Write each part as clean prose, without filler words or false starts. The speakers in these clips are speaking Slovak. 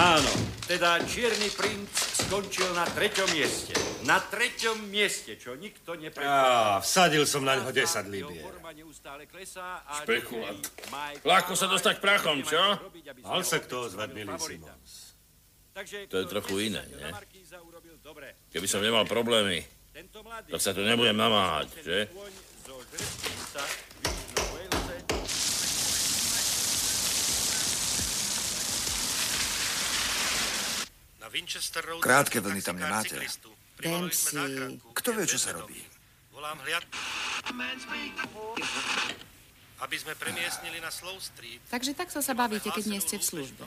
Áno, teda Čierny princ skončil na 3. mieste. Na 3. mieste, čo nikto nepredpokladal. Vsadil som na ňo 10 libier. Špekulant. Ľahko sa dostať prachom, čo? Mal sa kto ozvať, milý Simons. To je trochu iné, nie? Keby som nemal problémy, tak sa tu nebudem namáhať, že? Krátke vlny tam nemáte. Dempsey. Kto vie, čo sa robí? Volám aby sme premiestnili na Slow Street. Takže takto sa bavíte, keď nie ste v službe.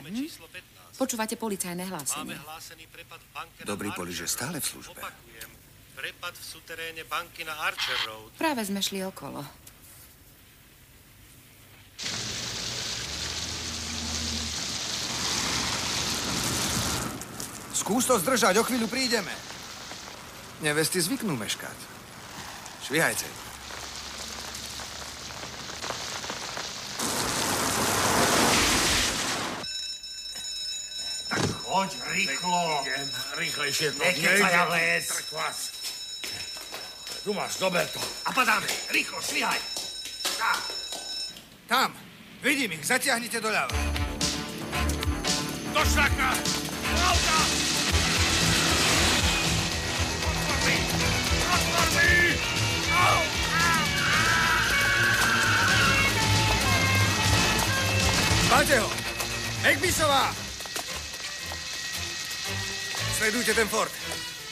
Počúvate policajné hlásenie. Dobrý poli, že stále v službe. Opakujem. Prepad v suteréne banky na Archer Road. Práve sme šli okolo. Skús to zdržať, o chvíľu prídeme. Nevesty zvyknú meškať. Švíhajte. Poď rýchlo. Idem, rýchlejšie to. Nekecaja vec. Tu máš, dober to. A padáme. Rýchlo, švíhaj. Tam. Vidím ich. Zatiahnite doľava. Do šlaka! Do auta! Otvor mi! Au! Máte ho. Ekbisová. Sledujte ten Ford.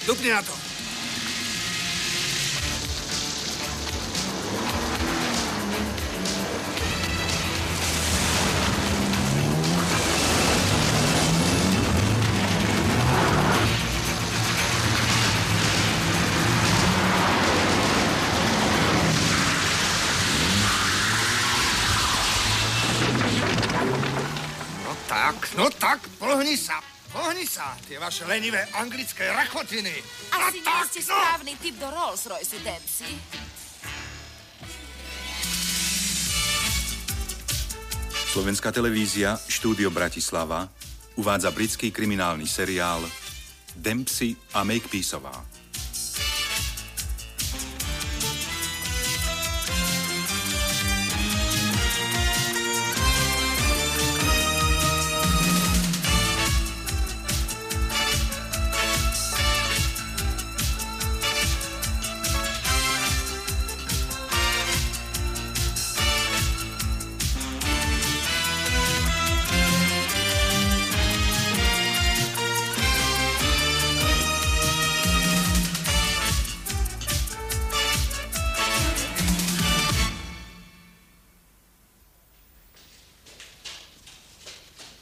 Dupni na to. No tak, pohni sa. Pohni sa, tie vaše lenivé anglické rachotiny. Asi nie ste správny typ do Rolls-Royce, Dempsey. Slovenská televízia, štúdio Bratislava, uvádza britský kriminálny seriál Dempsey a Makepeaceová.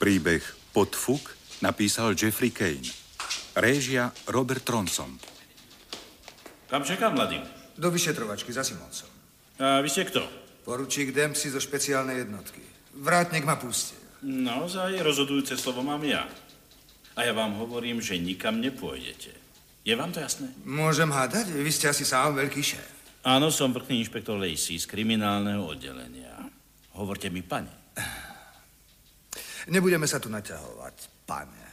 Príbeh Podfuk napísal Jeffrey Kane. Réžia Robert Tronson. Kam čekám, mladý? Do vyšetrovačky za Simoncom. A vy ste kto? Poručík Dempsey zo špeciálnej jednotky. Vrátnik ma pustil. Naozaj rozhodujúce slovo mám ja. A ja vám hovorím, že nikam nepôjdete. Je vám to jasné? Môžem hádať? Vy ste asi sám veľký šéf. Áno, som vrchný inšpektor Lacey z kriminálneho oddelenia. Hovorte mi, pane. Nebudeme sa tu naťahovať, pane.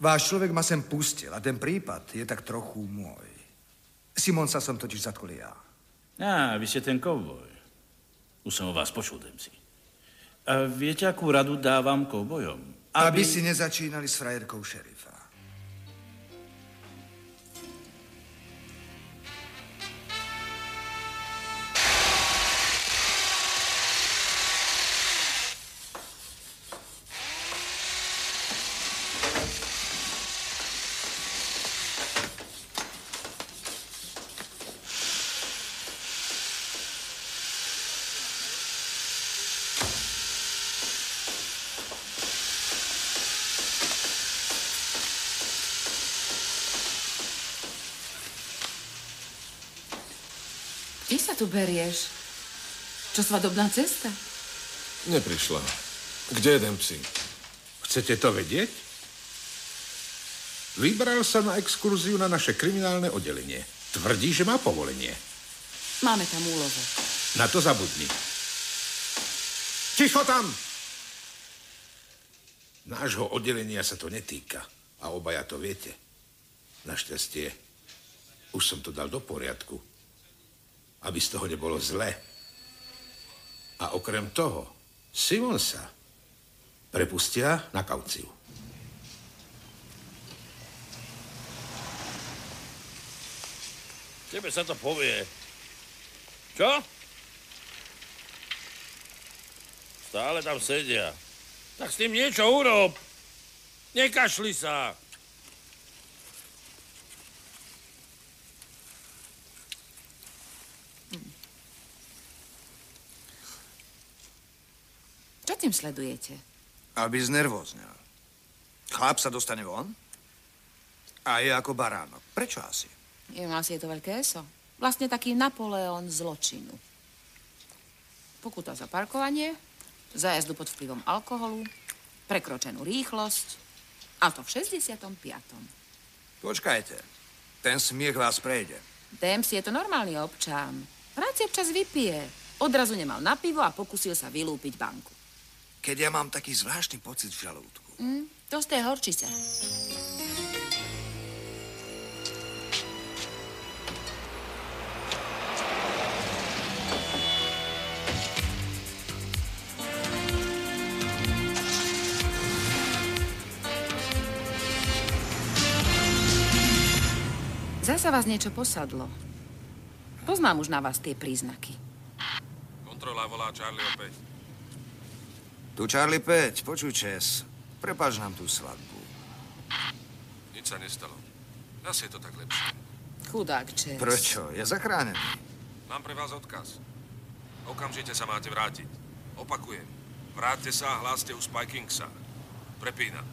Váš človek ma sem pustil a ten prípad je tak trochu môj. Simonsa som totiž zatkol ja. Vy ste ten kovboj. Už som o vás počul, Dempsey. A viete, akú radu dávam kovbojom? Aby si nezačínali s frajerkou šerifa. Kde sa tu berieš? Čo svadobná cesta? Neprišla. Kde je Dempsey? Chcete to vedieť? Vybral sa na exkurziu na naše kriminálne oddelenie. Tvrdí, že má povolenie. Máme tam úlohu. Na to zabudni. Ticho tam! Nášho oddelenia sa to netýka. A obaja to viete. Našťastie, už som to dal do poriadku. Aby z toho nebolo zle. A okrem toho, Simonsa prepustia na kauciu. Tebe sa to povie. Čo? Stále tam sedia. Tak s tým niečo urob. Nekašli sa. Čo tým sledujete? Aby znervóznil. Chlap sa dostane von a je ako baránok. Prečo asi? Asi je to veľké eso. Vlastne taký Napoleon zločinu. Pokuta za parkovanie, za jazdu pod vplyvom alkoholu, prekročenú rýchlosť, a to v 65. Počkajte, ten smiech vás prejde. Dempsey je to normálny občan. Rád si občas vypije. Odrazu nemal na pivo a pokusil sa vylúpiť banku. Keď ja mám taký zvláštny pocit v žalúdku. To z tej horčice. Zasa vás niečo posadlo. Poznám už na vás tie príznaky. Kontrola volá Charlie opäť. Tu Charlie 5, počuj Čes. Prepáč nám tú svadbu. Nič sa nestalo. Zase je to tak lepšie. Chudák Čes. Prečo? Je zachránený. Mám pre vás odkaz. Okamžite sa máte vrátiť. Opakujem. Vráťte sa a hláste u Spy Kingsa. Prepínam.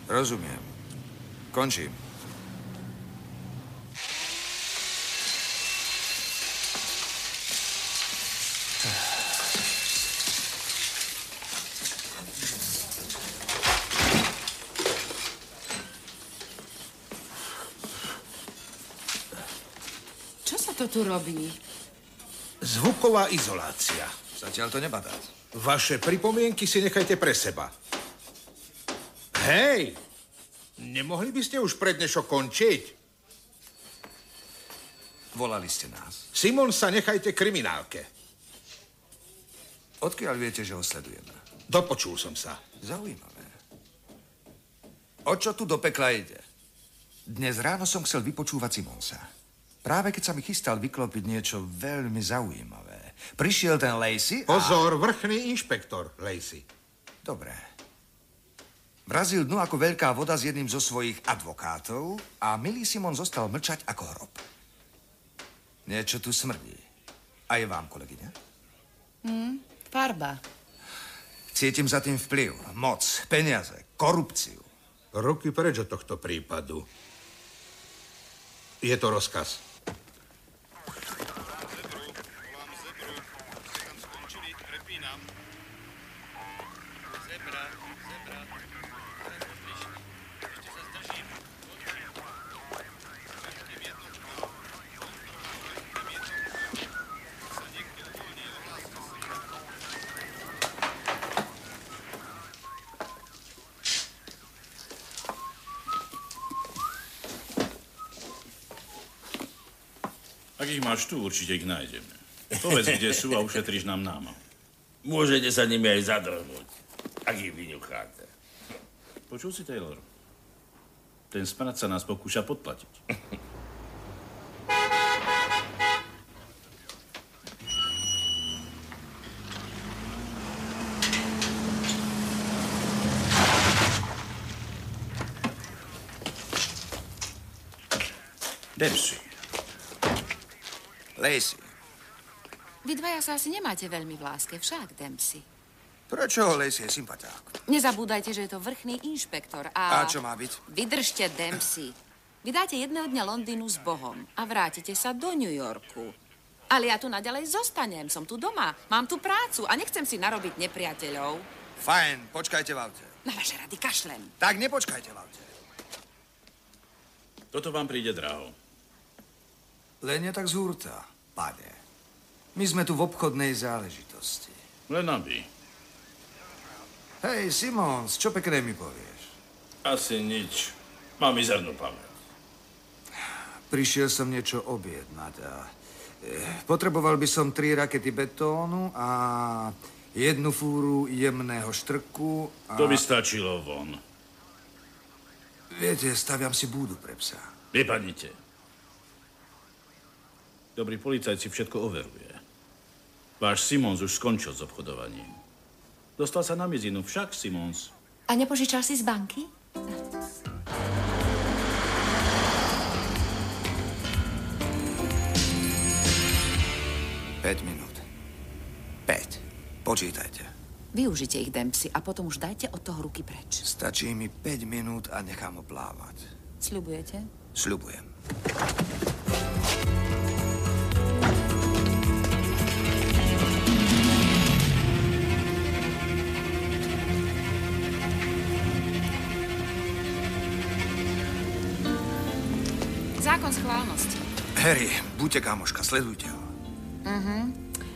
Rozumiem. Končím. Čo tu robí? Zvuková izolácia. Zatiaľ to nebadá. Vaše pripomienky si nechajte pre seba. Hej! Nemohli by ste už prednešok končiť? Volali ste nás. Simon sa nechajte kriminálke. Odkiaľ viete, že ho sledujeme? Dopočul som sa. Zaujímavé. O čo tu do pekla ide? Dnes ráno som chcel vypočúvať Simonsa. Práve keď sa mi chystal vyklopiť niečo veľmi zaujímavé. Prišiel ten Lacey a... Pozor, vrchný inšpektor Lacey. Dobre. Vrazil dnu ako veľká voda s jedným zo svojich advokátov a milý Simon zostal mlčať ako hrob. Niečo tu smrdí. A je vám, kolegyňa? Farba. Cítim za tým vplyv, moc, peniaze, korupciu. Ruky preč od tohto prípadu. Je to rozkaz. Ak ich máš tu, určite ich nájdeme. Povedz, kde sú a ušetríš nám námahu. Môžete sa nimi aj zadrhnúť, ak ich vyňucháte. Počul si, Taylor? Ten smrad sa nás pokúša podplatiť. Dempsey. Lacey. Vy dvaja sa asi nemáte veľmi v láske, však, Dempsey. Prečo Lacey je sympatiák? Nezabúdajte, že je to vrchný inšpektor a... A čo má byť? Vydržte, Dempsey. Vydáte jedného dňa Londýnu s Bohom a vrátite sa do New Yorku. Ale ja tu naďalej zostanem, som tu doma, mám tu prácu a nechcem si narobiť nepriateľov. Fajn, počkajte v aute. Na vaše rady kašlem. Tak nepočkajte v aute. Toto vám príde draho. Len je tak z hurta, pane. My sme tu v obchodnej záležitosti. Len aby. Hej, Simons, čo pekné mi povieš? Asi nič. Mám mizernú pamäť. Prišiel som niečo objednať a potreboval by som 3 rakety betónu a 1 fúru jemného štrku a... To by stačilo von. Viete, staviam si búdu pre psa. Vypadnite. Dobrý policajt si všetko overuje. Váš Simons už skončil s obchodovaním. Dostal sa na mizinu, však, Simons. A nepožičal si z banky? 5 minút. 5. Počítajte. Využite ich, Dempsey, a potom už dajte od toho ruky preč. Stačí mi 5 minút a nechám ho plávať. Sľubujete? Sľubujem. Zákon schválnosti. Harry, buďte kamoška, sledujte ho.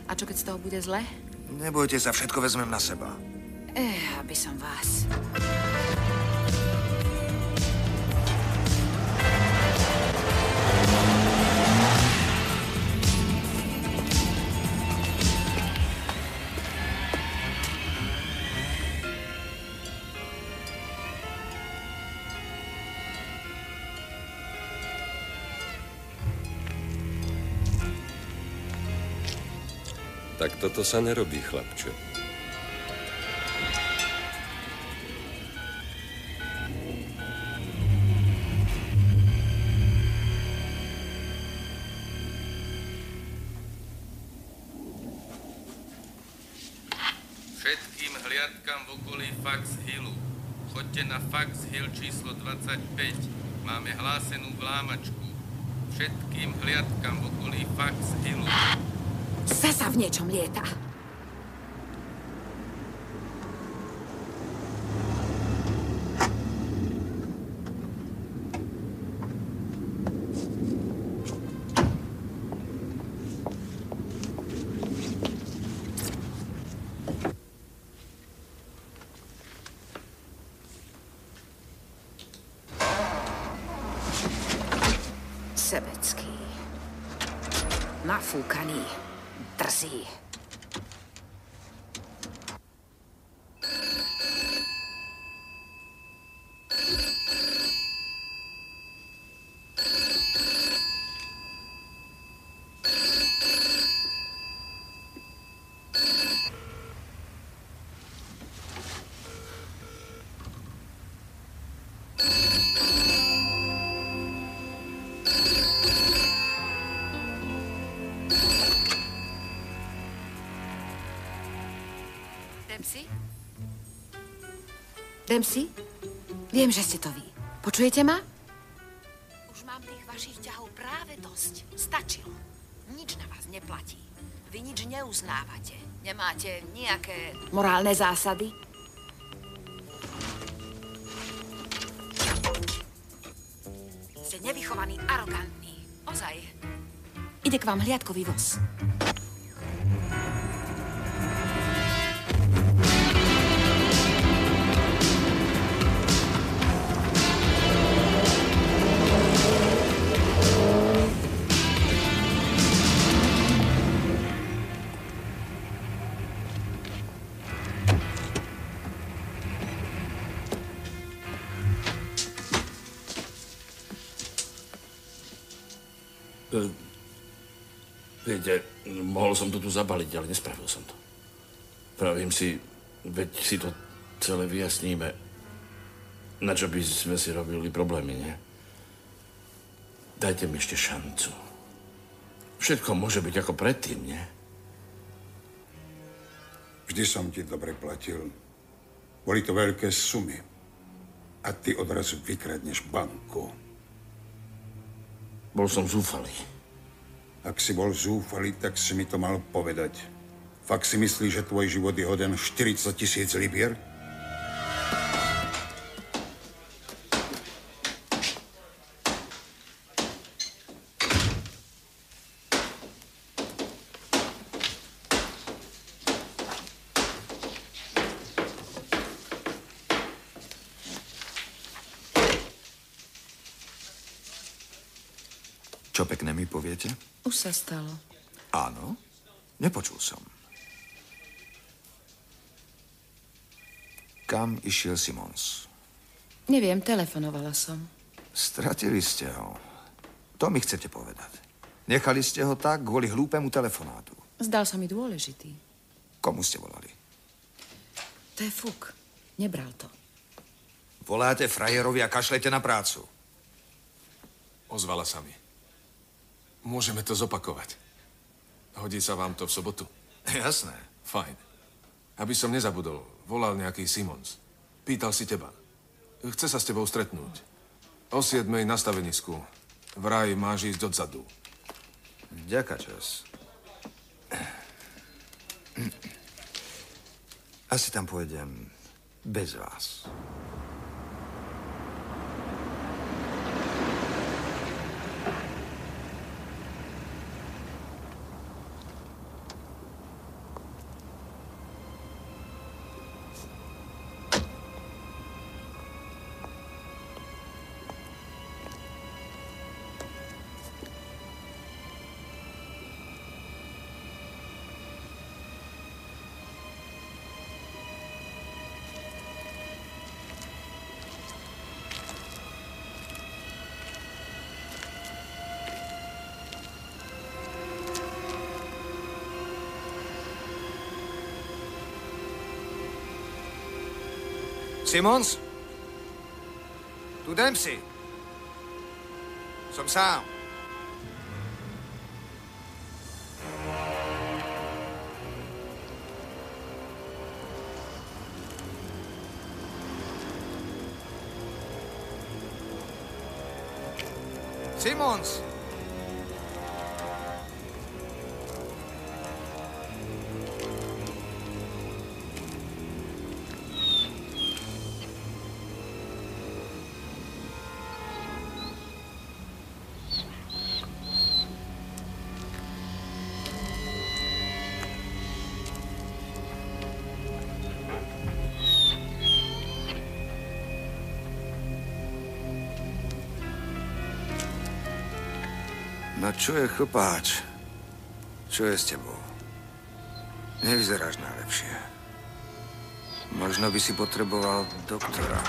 A čo keď z toho bude zle? Nebojte sa, všetko vezmem na seba. Aby som vás. Tak toto sa nerobí, chlapče. Všetkým hliadkam v okolí Fox Hillu. Choďte na Fox Hill číslo 25. Máme hlásenú vlámačku. Všetkým hliadkam v okolí Fox Hillu. Zasa v niečom lieta. Sebecký. Nafúkaný. Drzý. Dempsey? Dempsey? Viem, že ste to vy. Počujete ma? Už mám tých vašich ťahov práve dosť. Stačilo. Nič na vás neplatí. Vy nič neuznávate. Nemáte nejaké morálne zásady? Ste nevychovaní, arogantní. Ozaj. Ide k vám hliadkový voz. Viete, mohol som to tu zabaliť, ale nespravil som to. Pravím si, veď si to celé vyjasníme. Na čo by sme si robili problémy, nie? Dajte mi ešte šancu. Všetko môže byť ako predtým, nie? Vždy som ti dobre platil. Boli to veľké sumy. A ty odrazu vykradneš banku. Bol som zúfalý. Ak si bol zúfalý, tak si mi to mal povedať. Fakt si myslíš, že tvoj život je hoden 40 000 libier? Čo pekné mi poviete? Už sa stalo. Áno, nepočul som. Kam išiel Simons? Neviem, telefonovala som. Stratili ste ho. To mi chcete povedať. Nechali ste ho tak kvôli hlúpemu telefonátu. Zdal sa mi dôležitý. Komu ste volali? To je fuk. Nebral to. Voláte frajerovi a kašlete na prácu. Ozvala sa mi. Môžeme to zopakovať. Hodí sa vám to v sobotu? Jasné. Fajn. Aby som nezabudol, volal nejaký Simons. Pýtal si teba. Chce sa s tebou stretnúť. O 7:00 na stavenisku. Vraj máš ísť odzadu. Ďaká čas. Asi tam pôjdem bez vás. Simons? Tu Dempsey. Som sám. Simons! No čo je, chlpáč? Čo je s tebou? Nevyzeráš najlepšie. Možno by si potreboval doktora.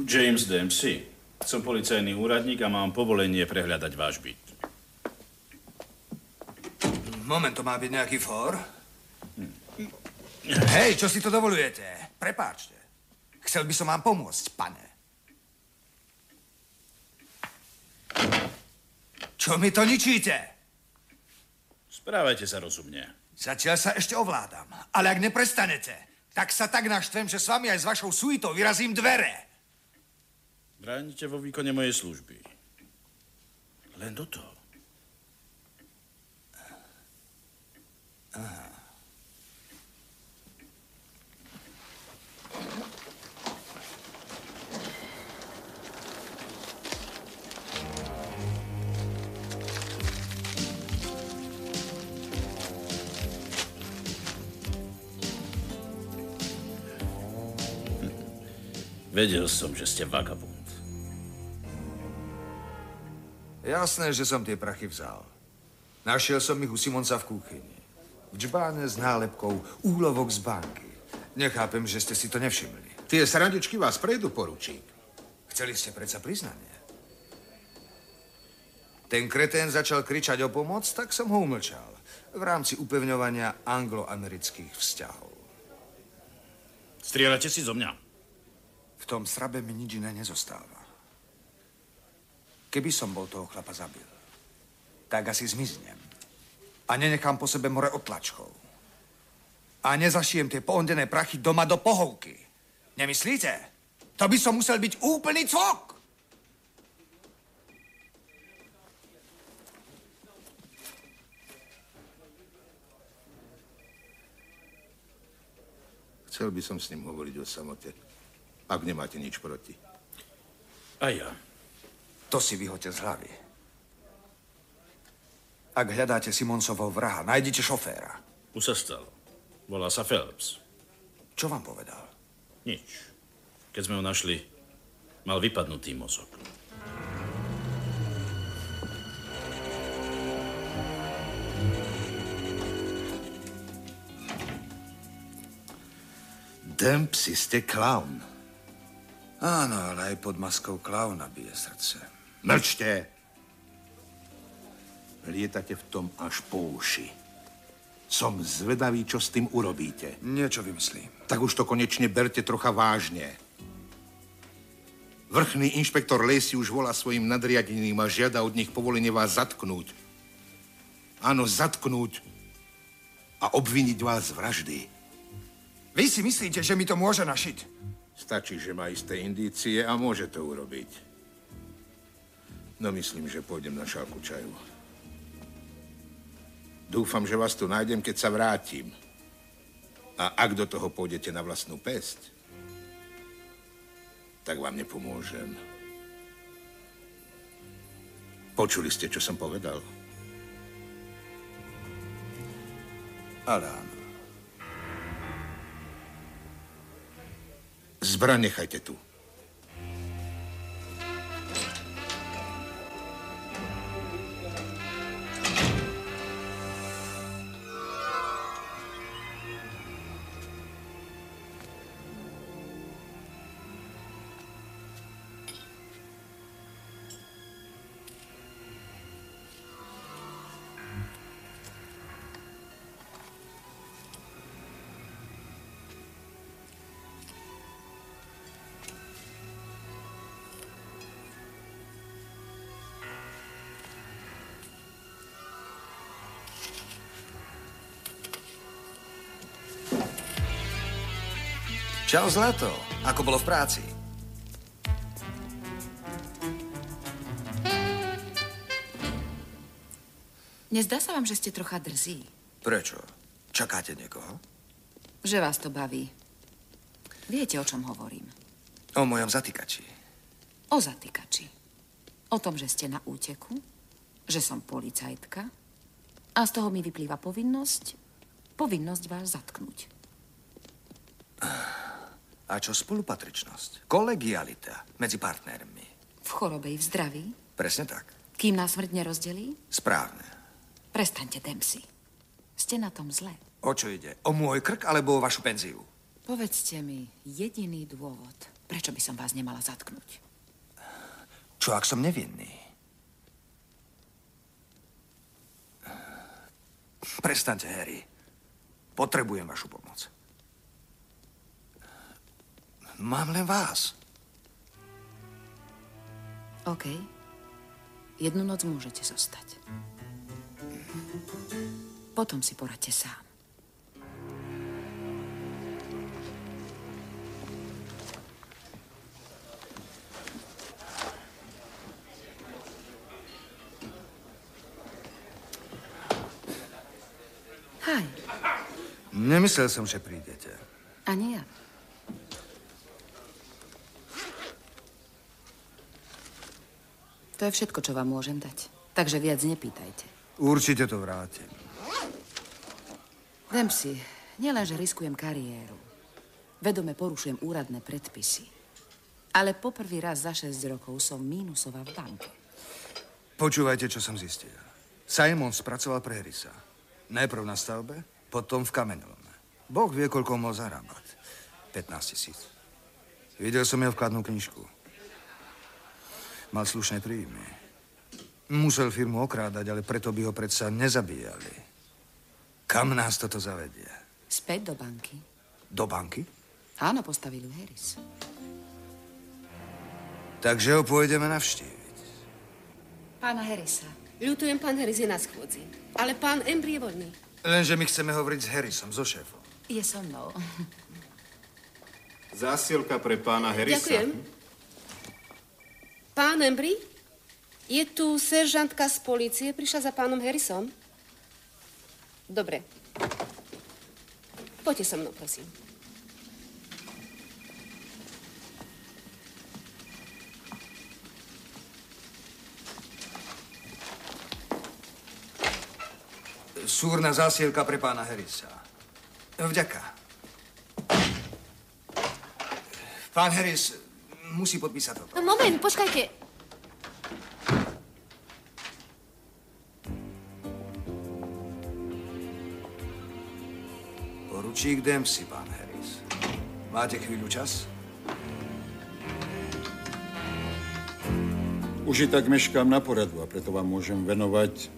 James Dempsey. Som policajný úradník a mám povolenie prehľadať váš byt. Moment, to má byť nejaký fór? Hej, čo si to dovolujete? Prepáčte. Chcel by som vám pomôcť, pane. Čo mi to ničíte? Správajte sa rozumne. Zatiaľ sa ešte ovládam. Ale ak neprestanete, tak sa tak naštvem, že s vami aj s vašou suitou vyrazím dvere. Bránite vo výkone mojej služby. Len do toho. Aha. Vedel som, že ste vagabund. Jasné, že som tie prachy vzal. Našiel som ich u Simonsa v kuchyni. V džbáne s nálepkou úlovok z banky. Nechápem, že ste si to nevšimli. Tie srandičky vás prejdú, poručík. Chceli ste predsa priznanie. Ten kretén začal kričať o pomoc, tak som ho umlčal. V rámci upevňovania anglo-amerických vzťahov. Strieľate si zo mňa. V tom srabe mi nič iné nezostáva. Keby som bol toho chlapa zabil, tak asi zmiznem. A nenechám po sebe more otlačkov. A nezašijem tie poondené prachy doma do pohovky. Nemyslíte? To by som musel byť úplný cvok! Chcel by som s ním hovoriť o samote, ak nemáte nič proti. A ja. To si vyhoďte z hlavy. Ak hľadáte Simonsovho vraha, nájdete šoféra. Už sa stalo. Volá sa Phelps. Čo vám povedal? Nič. Keď sme ho našli, mal vypadnutý mozog. Dempsey, ste klaun. Áno, ale aj pod maskou klauna bije srdce. Mlčte! Lietate v tom až po uši. Som zvedavý, čo s tým urobíte. Niečo vymyslím. Tak už to konečne berte trocha vážne. Vrchný inšpektor Lacey už volá svojim nadriadeným a žiada od nich povolenie vás zatknúť. Áno, zatknúť a obviniť vás z vraždy. Vy si myslíte, že mi to môže našiť? Stačí, že má isté indície a môže to urobiť. No myslím, že pôjdem na šálku čaju. Dúfam, že vás tu nájdem, keď sa vrátim. A ak do toho pôjdete na vlastnú päsť, tak vám nepomôžem. Počuli ste, čo som povedal? Ale áno. Zbraň nechajte tu. Čau, zlato. Ako bolo v práci? Nezdá sa vám, že ste trocha drzí? Prečo? Čakáte niekoho? Že vás to baví. Viete, o čom hovorím? O mojom zatýkači. O zatýkači. O tom, že ste na úteku, že som policajtka a z toho mi vyplýva povinnosť vás zatknúť. A čo spolupatričnosť? Kolegialita medzi partnermi. V chorobe i v zdraví? Presne tak. Kým nás smrť nerozdelí? Správne. Prestaňte, Dempsey. Ste na tom zle. O čo ide? O môj krk alebo o vašu penziu? Povedzte mi jediný dôvod, prečo by som vás nemala zatknúť. Čo, ak som nevinný? Prestaňte, Harry. Potrebujem vašu pomoc. Mám len vás. OK. Jednu noc môžete zostať. Potom si poradte sám. Hej. Nemyslel som, že prídete. Ani ja. To je všetko, čo vám môžem dať. Takže viac nepýtajte. Určite to vrátim. Dempsey, nielenže riskujem kariéru. Vedome porušujem úradné predpisy. Ale poprvý raz za 6 rokov som mínusová v banke. Počúvajte, čo som zistil. Simon spracoval pre Harrisa. Najprv na stavbe, potom v kamenolome. Boh vie, koľko mohol zarábať. 15 000. Videl som jeho vkladnú knižku. Mal slušné príjmy. Musel firmu okrádať, ale preto by ho predsa nezabíjali. Kam nás toto zavedie? Späť do banky. Do banky? Áno, postavili Harris. Takže ho pôjdeme navštíviť. Pána Harrisa. Ľutujem, pán Harris je na schôdzi. Ale pán Embry je voľný. Lenže my chceme hovoriť s Harrisom, so šéfom. Je so mnou. Zásielka pre pána Harrisa. Ďakujem. Pán Embry, je tu seržantka z polície. Prišla za pánom Harrisom. Dobre. Poďte so mnou, prosím. Súrna zásielka pre pána Harrisa. Vďaka. Pán Harris musí podpísať toto. Moment, počkajte. Poručík Dempsey, pán Harris. Máte chvíľu čas? Už i tak meškám na poradu a preto vám môžem venovať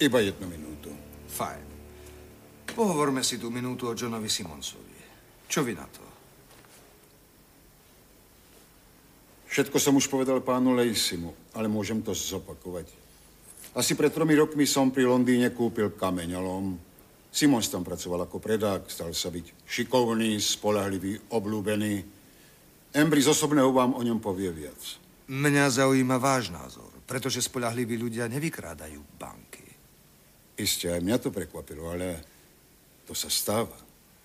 iba 1 minútu. Fajn. Pohovorme si tú minútu o Johnovi Simonsovi. Čo vy na to? Všetko som už povedal pánu Laceymu, ale môžem to zopakovať. Asi pred 3 rokmi som pri Londýne kúpil kameňolom. Simons tam pracoval ako predák, stal sa byť šikovný, spoľahlivý, obľúbený. Embry z osobného vám o ňom povie viac. Mňa zaujíma váš názor, pretože spoľahliví ľudia nevykrádajú banky. Isté, aj mňa to prekvapilo, ale to sa stáva.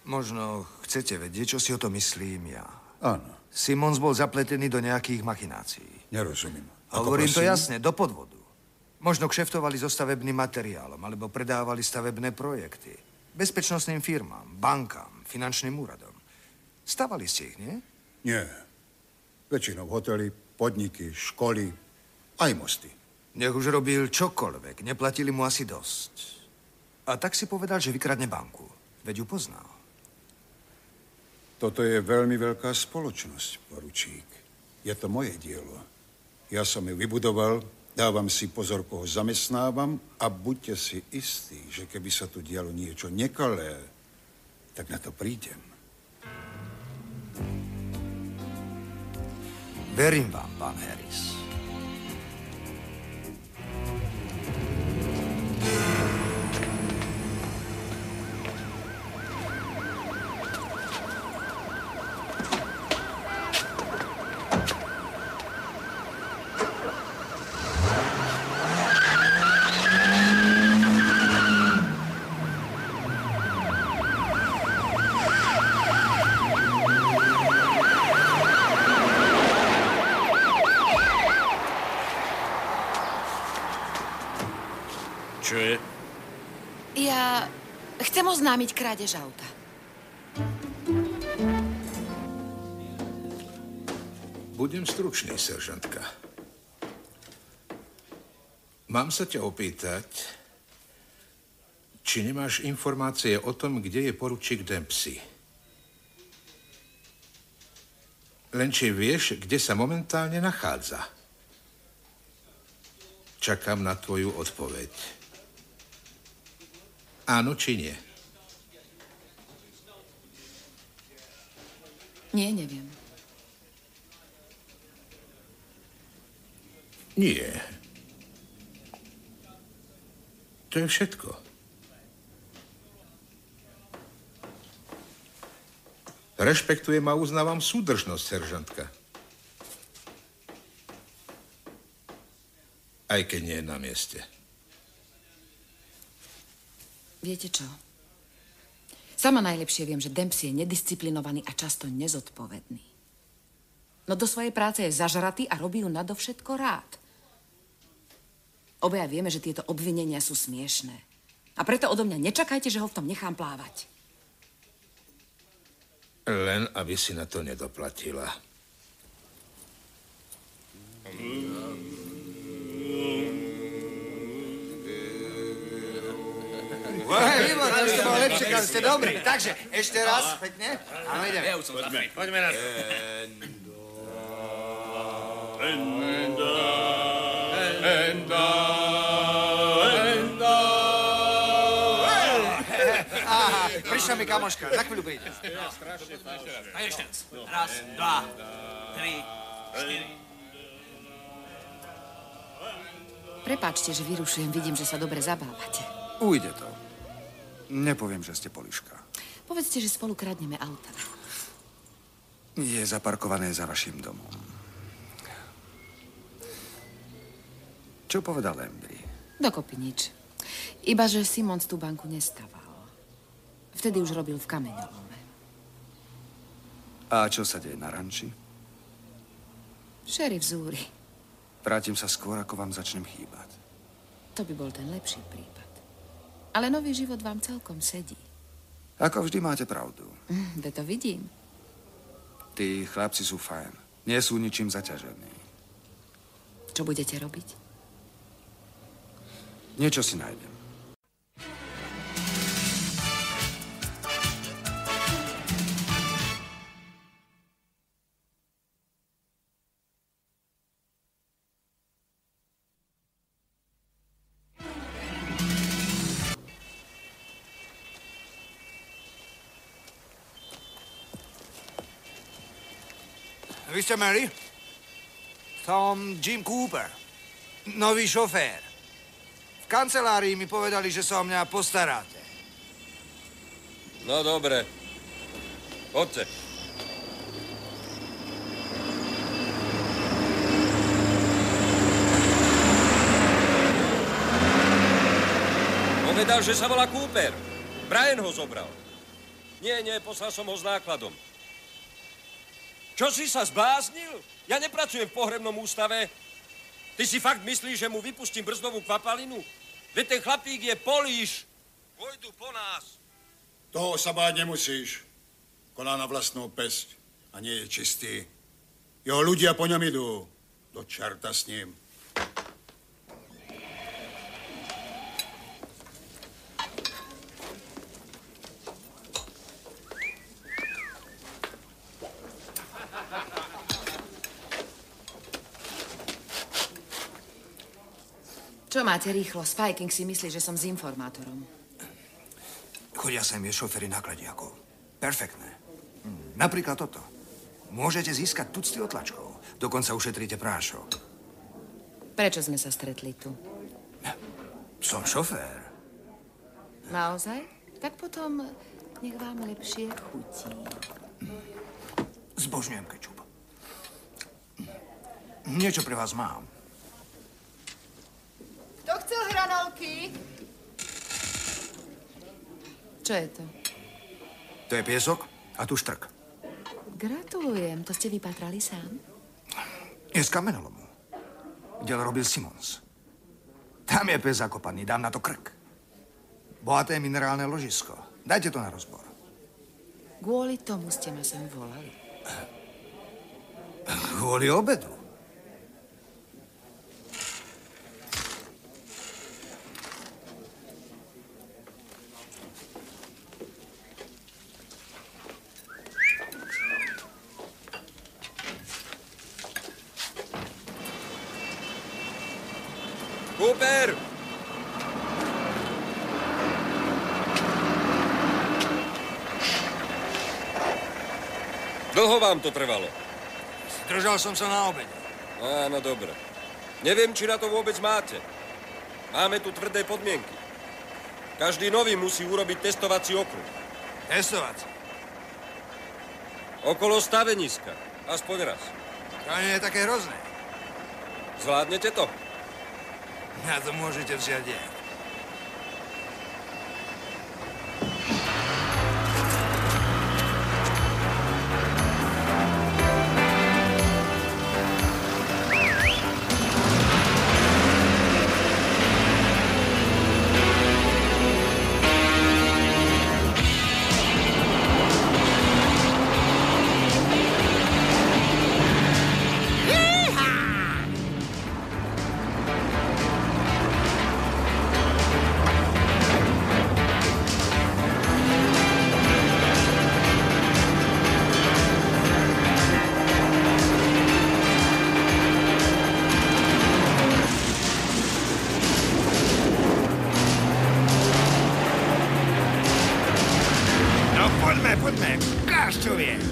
Možno chcete vedieť, čo si o to myslím ja. Áno. Simons bol zapletený do nejakých machinácií. Nerozumiem. Hovorím to jasne, do podvodu. Možno kšeftovali so stavebným materiálom, alebo predávali stavebné projekty. Bezpečnostným firmám, bankám, finančným úradom. Stavali ste ich, nie? Nie. Väčšinou hotely, podniky, školy, aj mosty. Nech už robil čokoľvek, neplatili mu asi dosť. A tak si povedal, že vykradne banku. Veď ju poznal. Toto je veľmi veľká spoločnosť, poručík. Je to moje dielo. Ja som ju vybudoval, dávam si pozor, koho zamestnávam a buďte si istí, že keby sa tu dialo niečo nekalé, tak na to prídem. Verím vám, pán Harris. Čo je? Ja chcem oznámiť krádež auta. Budem stručný, seržantka. Mám sa ťa opýtať, či nemáš informácie o tom, kde je poručík Dempsey. Len či vieš, kde sa momentálne nachádza. Čakám na tvoju odpoveď. Áno či nie? Nie, neviem. Nie. To je všetko. Rešpektujem a uznávam súdržnosť, seržantka. Aj keď nie je na mieste. Viete čo? Sama najlepšie viem, že Dempsey je nedisciplinovaný a často nezodpovedný. No do svojej práce je zažratý a robí ju nadovšetko rád. Obaja vieme, že tieto obvinenia sú smiešné. A preto odo mňa nečakajte, že ho v tom nechám plávať. Len aby si na to nedoplatila. Ivan, lepšie, keď ste dobrí. Takže, ešte raz, pekne. Áno, ideme. Ja už som zafri. Poďme na to. Prišla mi kamoška, za chvíľu príde. A ešte raz. 1, 2, 3, 4. Prepáčte, že vyrušujem, vidím, že sa dobre zabávate. Ujde to. Nepoviem, že ste poliška. Povedzte, že spolu kradneme auta. Je zaparkované za vašim domom. Čo povedal Embry? Dokopy nič. Iba, že Simons tú banku nestaval. Vtedy už robil v kameňolome. A čo sa deje na ranči? Šerif zúri. Vrátim sa skôr, ako vám začnem chýbať. To by bol ten lepší prípad. Ale nový život vám celkom sedí. Ako vždy máte pravdu. Ve to vidím. Tí chlapci sú fajn. Nie sú ničím zaťažení. Čo budete robiť? Niečo si nájdem. Vy ste Mary? Som Jim Cooper, nový šofér. V kancelárii mi povedali, že sa o mňa postaráte. No dobre. Poďte. Povedal, že sa volá Cooper. Brian ho zobral. Nie, poslal som ho s nákladom. Čo si sa zbláznil? Ja nepracujem v pohrebnom ústave. Ty si fakt myslíš, že mu vypustím brzdovú kvapalinu? Veď ten chlapík je políš. Pôjdu po nás. Toho sa báť nemusíš. Koná na vlastnú pesť a nie je čistý. Jeho ľudia po ňom idú. Do čerta s ním. Čo máte rýchlo? Spiking si myslí, že som s informátorom. Chodia sem je šoféry nákladiakov. Perfektné. Napríklad toto. Môžete získať tucty otlačkov. Dokonca ušetríte prášok. Prečo sme sa stretli tu? Som šofér. Naozaj? Tak potom nech vám lepšie chutí. Zbožňujem kečup. Niečo pre vás mám. Kto chcel hranolky? Čo je to? To je piesok a tu štrk. Gratulujem, to ste vypatrali sám? Je z kamenolomu, kde robil Simons. Tam je pes zakopaný, dám na to krk. Bohaté minerálne ložisko. Dajte to na rozbor. Kvôli tomu ste ma sem volali. Kvôli obedu. Cooper! Dlho vám to trvalo? Zdržal som sa na obede. Áno, dobre. Neviem, či na to vôbec máte. Máme tu tvrdé podmienky. Každý nový musí urobiť testovací okruh. Testovací? Okolo staveniska. Aspoň raz. To nie je také hrozné. Zvládnete to? Na to môžete vziať je. Poďme. Káž, čo vieš.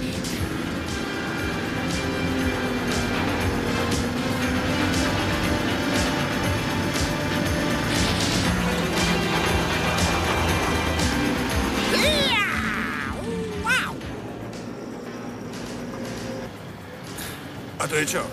A to je čo?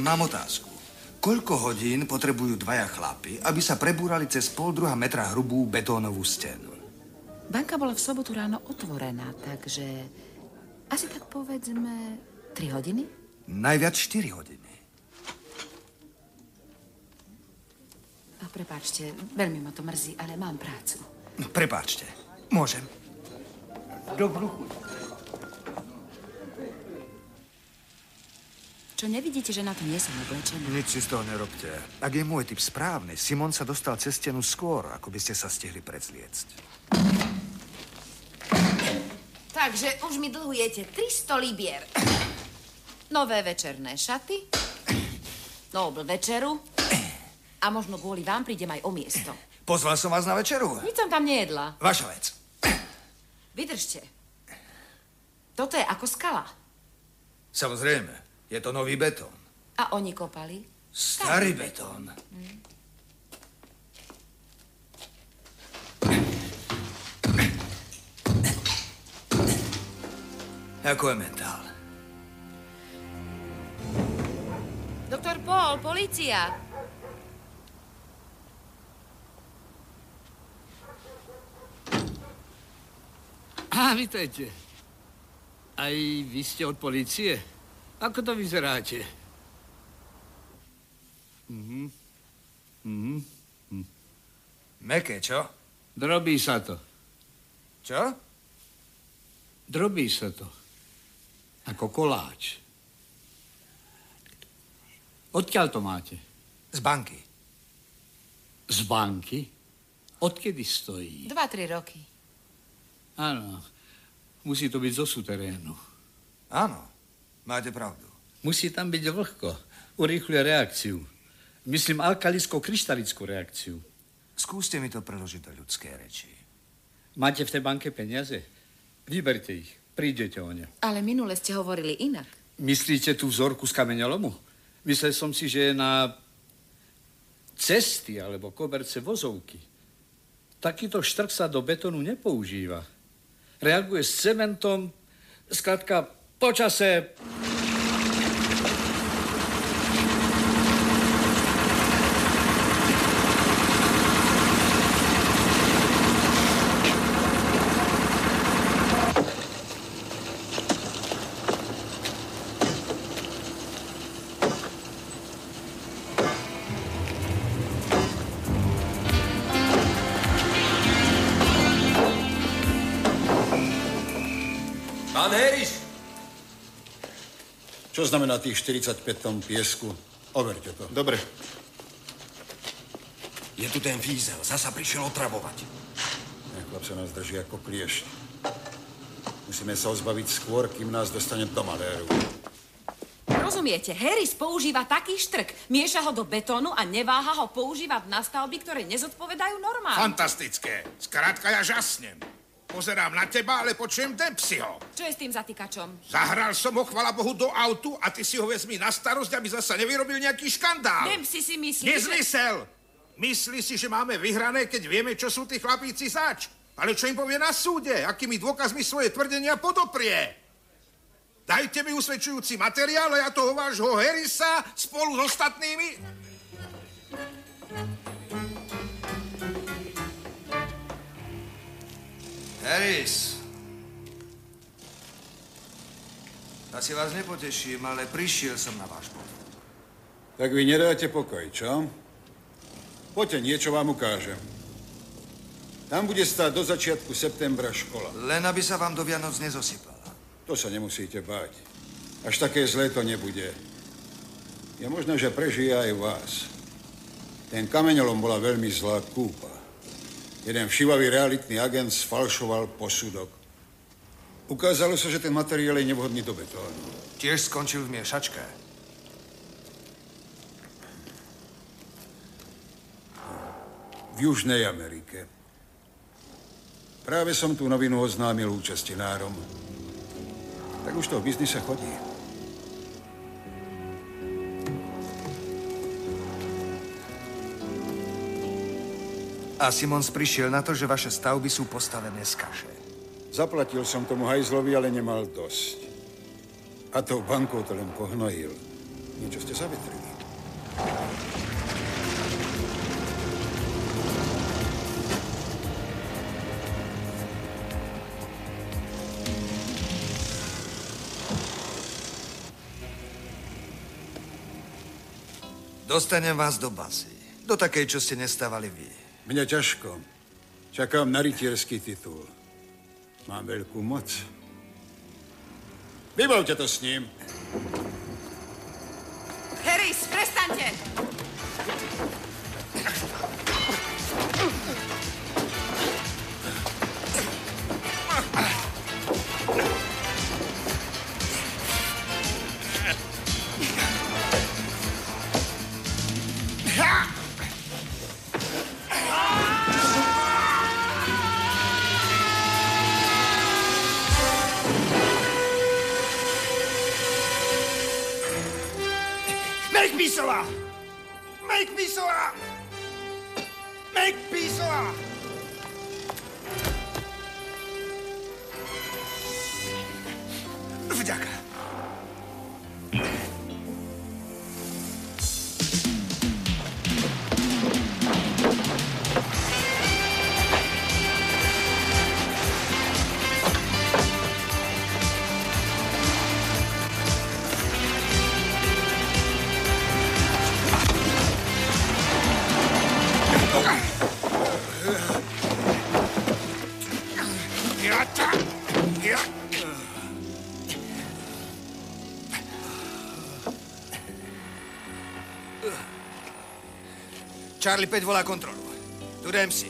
Mám otázku. Koľko hodín potrebujú dvaja chlapi, aby sa prebúrali cez 0,5 metra hrubú betónovú stenu? Banka bola v sobotu ráno otvorená, takže asi tak povedzme 3 hodiny? Najviac 4 hodiny. A prepáčte, veľmi ma to mrzí, ale mám prácu. No, prepáčte. Môžem? Dobrú chuť. Čo, nevidíte, že na to nie som oblečená? Nič si z toho nerobte. Ak je môj typ správny, Simon sa dostal cez stenu skôr, ako by ste sa stihli predzliecť. Takže už mi dlhujete 300 libier. Nové večerné šaty, Nobl večeru A možno kvôli vám prídem aj o miesto. Pozval som vás na večeru. Nič som tam nejedla. Vaša vec. Vydržte. Toto je ako skala. Samozrejme, je to nový betón. A oni kopali? Starý betón. Ako je mentál? Doktor Paul, polícia. Vítajte. Aj vy ste od polície? Ako to vyzeráte? Meké, čo? Drobí sa to. Čo? Drobí sa to. Ako koláč. Odkiaľ to máte? Z banky. Z banky? Odkedy stojí? 2-3 roky. Áno. Musí to byť zo suterénu. Áno, máte pravdu. Musí tam byť vlhko. Urýchľuje reakciu. Myslím alkalicko-kryštalickú reakciu. Skúste mi to preložiť do ľudskej reči. Máte v tej banke peniaze? Vyberte ich. Prídete o ne. Ale minule ste hovorili inak. Myslíte tú vzorku z kameňolomu? Myslel som si, že je na cesty alebo koberce vozovky. Takýto štrk sa do betónu nepoužíva. Reaguje s cementom, skrátka po čase... Pán Harris! Čo znamená tých 45 tón piesku? Overte to. Dobre. Je tu ten fízel, zasa prišiel otravovať. Chlap sa nás drží ako kliešť. Musíme sa ho zbaviť skôr, kým nás dostane do maléru. Rozumiete, Harris používa taký štrk. Mieša ho do betónu a neváha ho používať na stavby, ktoré nezodpovedajú normám. Fantastické. Skrátka, ja žasnem. Pozerám na teba, ale počujem ten psiho. Čo je s tým zatýkačom? Zahral som ho, chvala Bohu, do autu a ty si ho vezmi na starosť, aby zasa nevyrobil nejaký škandál. Dempsey si myslí, Nezmysel! Myslí si, že máme vyhrané, keď vieme, čo sú tí chlapíci zač. Ale čo im povie na súde? Akými dôkazmi svoje tvrdenia podoprie? Dajte mi usvedčujúci materiál a ja toho vášho Harrisa spolu s ostatnými... Harris. Asi vás nepoteším, ale prišiel som na váš podvod. Tak vy nedáte pokoj, čo? Poďte, niečo vám ukážem. Tam bude stáť do začiatku septembra škola. Len aby sa vám do Vianoc nezosypala. To sa nemusíte báť. Až také zlé to nebude. Je možné, že prežije aj vás. Ten kameňolom bola veľmi zlá kúpa. Jeden všivavý realitný agent sfalšoval posudok. Ukázalo sa, že ten materiál je nevhodný do betónu. Tiež skončil v miešačke. V Južnej Amerike. Práve som tú novinu oznámil účastinárom. Tak už to v biznise chodí. A Simons prišiel na to, že vaše stavby sú postavené z kaše. Zaplatil som tomu hajzlovi, ale nemal dosť. A tou bankou to len pohnojil. Niečo ste zavetrili. Dostanem vás do bazy. Do takej, čo ste nestávali vy. Mňa ťažko. Čakám na rytierský titul. Mám veľkú moc. Vybavte to s ním. Harris, prestaňte! Písová! Make Písová! Make Písová! Vďaka. Charlie 5 volá kontrolu. Tu Dempsey.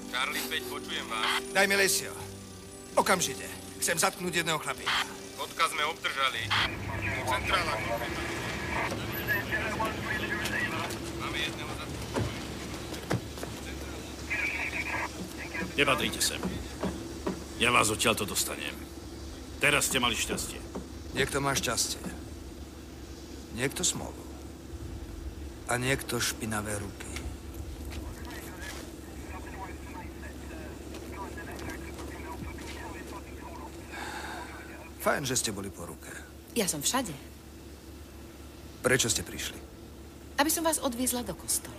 Charlie 5, počujem vás. Daj mi Lesio. Okamžite. Chcem zatknúť jedného chlapíka. Odkaz sme obdržali. Centrála. Máme jedného zatknúť. Nepatríte sem. Ja vás odtiaľto dostanem. Teraz ste mali šťastie. Niekto má šťastie. Niekto smolu. A niekto špinavé ruky. Fajn, že ste boli po ruke. Ja som všade. Prečo ste prišli? Aby som vás odviezla do kostola.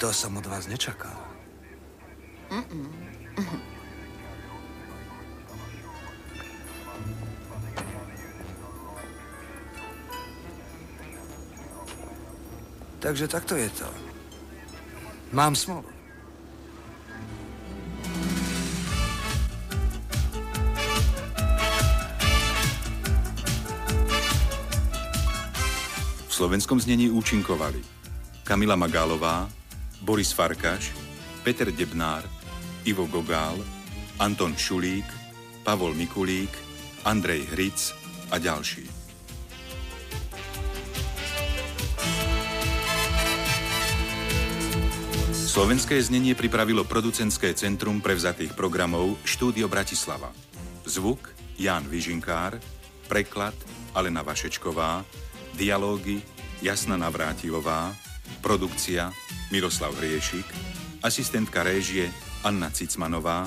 To som od vás nečakal. Takže takto je to. Mám smolu. V slovenskom znení účinkovali Kamila Magálová, Boris Farkaš, Peter Debnár, Ivo Gogál, Anton Šulík, Pavol Mikulík, Andrej Hric a ďalší. Slovenské znenie pripravilo producentské centrum prevzatých programov Štúdio Bratislava. Zvuk Ján Vyžinkár, preklad Alena Vašečková, dialógy Jasna Navrátilová, produkcia Miroslav Hriešik, asistentka réžie Anna Cicmanová,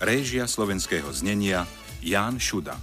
réžia slovenského znenia Ján Šuda.